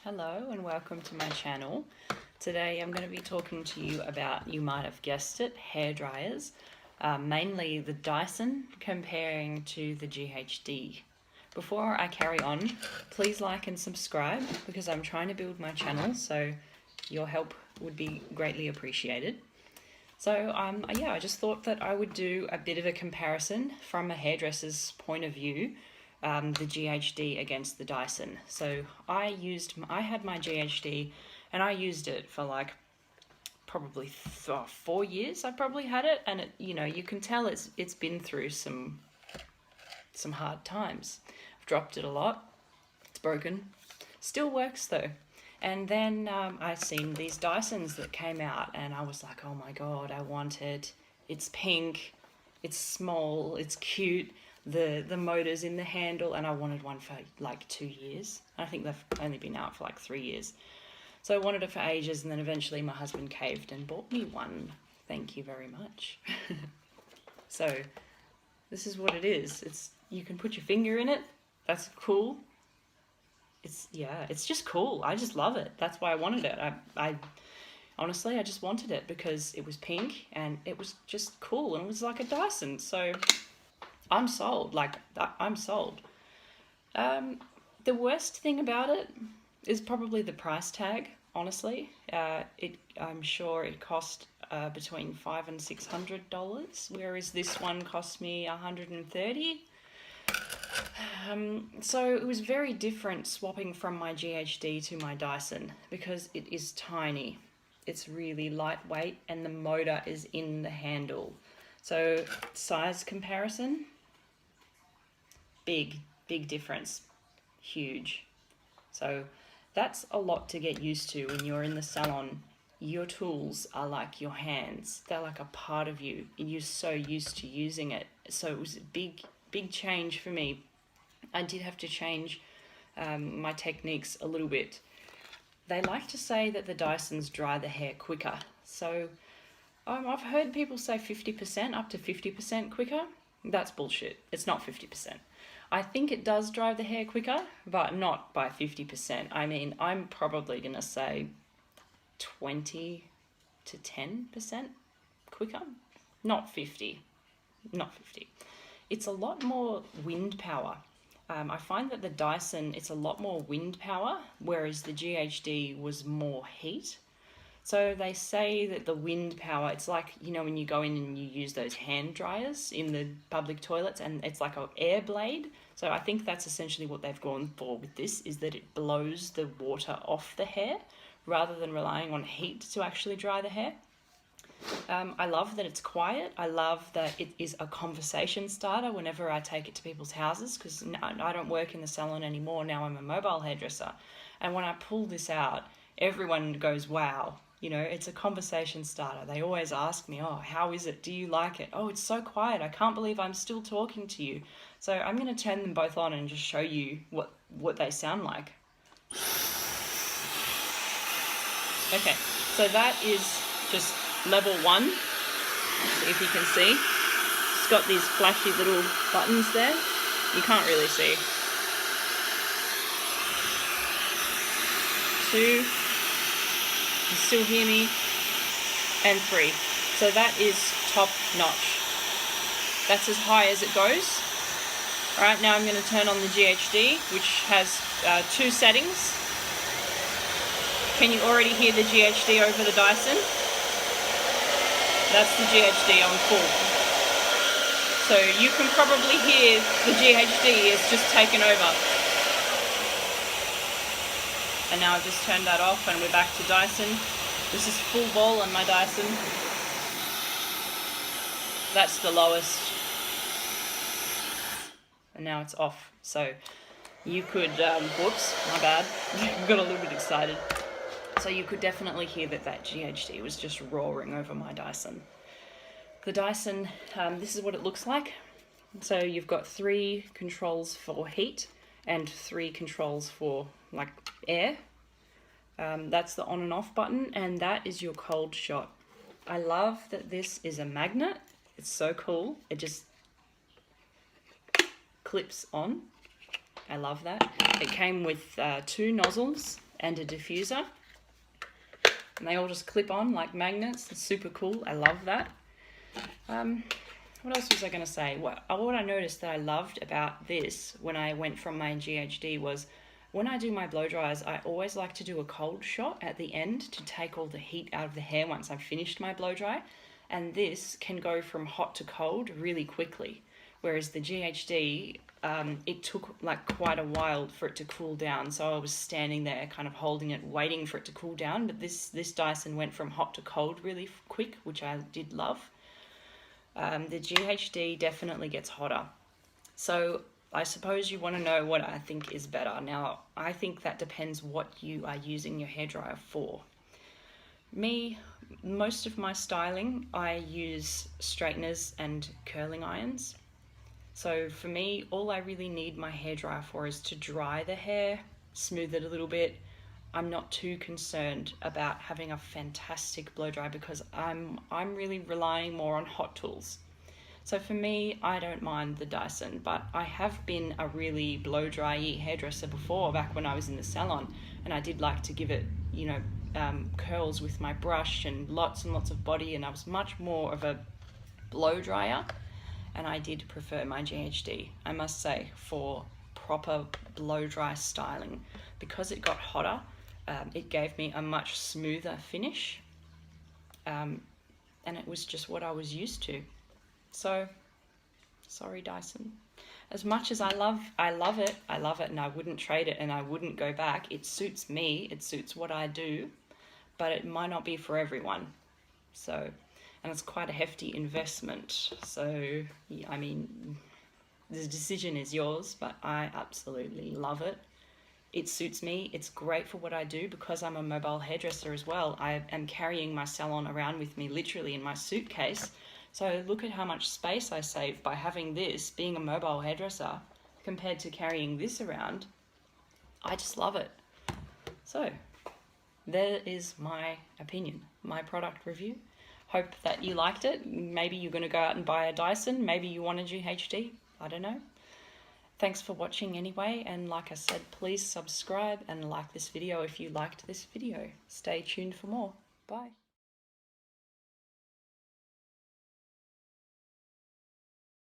Hello and welcome to my channel. Today I'm going to be talking to you about, you might have guessed it, hair dryers, mainly the Dyson comparing to the GHD. Before I carry on, please like and subscribe because I'm trying to build my channel, so your help would be greatly appreciated. So I just thought that I would do a bit of a comparison from a hairdresser's point of view, the GHD against the Dyson. So I had my GHD and I used it for like probably 4 years. I probably had it, and it, you can tell it's been through some hard times. I've dropped it a lot. It's broken. Still works though. And then I seen these Dysons that came out and I was like, oh my god, I want it. It's pink, it's small, it's cute, the motor's in the handle, and I wanted one for like 2 years. I think they've only been out for like 3 years. So I wanted it for ages, and then eventually my husband caved and bought me one. Thank you very much. So this is what it is. You can put your finger in it. That's cool. It's just cool. I just love it. That's why I wanted it. I honestly, I just wanted it because it was pink and it was just cool and it was like a Dyson. So I'm sold. I'm sold. The worst thing about it is probably the price tag. Honestly, I'm sure it cost between $500 and $600, whereas this one cost me $130. So it was very different swapping from my GHD to my Dyson because it is tiny. It's really lightweight and the motor is in the handle. So size comparison, big difference, huge. So that's a lot to get used to when you're in the salon. Your tools are like your hands. They're like a part of you and you're so used to using it. So it was a big change for me. I did have to change my techniques a little bit. They like to say that the Dysons dry the hair quicker. So I've heard people say 50%, up to 50% quicker. That's bullshit. It's not 50%. I think it does dry the hair quicker, but not by 50%. I mean, I'm probably going to say 20 to 10% quicker. Not 50. Not 50. It's a lot more wind power. I find that the Dyson, it's a lot more wind power, whereas the GHD was more heat. So they say that the wind power, it's like, when you go in and you use those hand dryers in the public toilets and it's like an air blade. So I think that's essentially what they've gone for with this, is that it blows the water off the hair rather than relying on heat to actually dry the hair. I love that it's quiet. I love that it is a conversation starter whenever I take it to people's houses, because I don't work in the salon anymore. Now I'm a mobile hairdresser. And when I pull this out, everyone goes, wow. It's a conversation starter. They always ask me, oh, how is it? Do you like it? Oh, it's so quiet. I can't believe I'm still talking to you. So I'm going to turn them both on and just show you what they sound like. Okay, so that is just level 1, if you can see. It's got these flashy little buttons there. You can't really see. 2, you can still hear me, and 3. So that is top notch. That's as high as it goes. Alright, now I'm going to turn on the GHD, which has 2 settings. Can you already hear the GHD over the Dyson? That's the GHD on full. So you can probably hear the GHD is just taken over. And now I've just turned that off and we're back to Dyson. This is full ball on my Dyson. That's the lowest. And now it's off. So you could, whoops, my bad. Got a little bit excited. So you could definitely hear that GHD was just roaring over my Dyson. The Dyson, this is what it looks like. So you've got 3 controls for heat and 3 controls for like air. That's the on and off button, and that is your cold shot. I love that this is a magnet. It's so cool. It just clips on. I love that. It came with 2 nozzles and a diffuser. And they all just clip on like magnets. It's super cool. I love that. What else was I going to say? What I noticed that I loved about this when I went from my GHD was when I do my blow dries, I always like to do a cold shot at the end to take all the heat out of the hair once I've finished my blow dry. And this can go from hot to cold really quickly. Whereas the GHD, it took like quite a while for it to cool down. So I was standing there kind of holding it, waiting for it to cool down. But this Dyson went from hot to cold really quick, which I did love. The GHD definitely gets hotter. So I suppose you want to know what I think is better. Now, I think that depends what you are using your hairdryer for. Me, most of my styling, I use straighteners and curling irons. So for me, all I really need my hairdryer for is to dry the hair, smooth it a little bit. I'm not too concerned about having a fantastic blow dry because I'm really relying more on hot tools. So for me, I don't mind the Dyson, but I have been a really blow dry-y hairdresser before, back when I was in the salon, and I did like to give it, curls with my brush and lots of body, and I was much more of a blow dryer, and I did prefer my GHD, I must say, for proper blow dry styling. Because it got hotter, it gave me a much smoother finish, and it was just what I was used to. So, sorry Dyson. As much as I love it, and I wouldn't trade it and I wouldn't go back. It suits me, it suits what I do, but it might not be for everyone. So, and it's quite a hefty investment. So, I mean, the decision is yours, but I absolutely love it. It suits me. It's great for what I do because I'm a mobile hairdresser as well. I am carrying my salon around with me literally in my suitcase. So look at how much space I save by having this, being a mobile hairdresser, compared to carrying this around. I just love it. So there is my opinion, my product review. Hope that you liked it. Maybe you're going to go out and buy a Dyson. Maybe you want a GHD. I don't know. Thanks for watching anyway. And like I said, please subscribe and like this video if you liked this video. Stay tuned for more. Bye.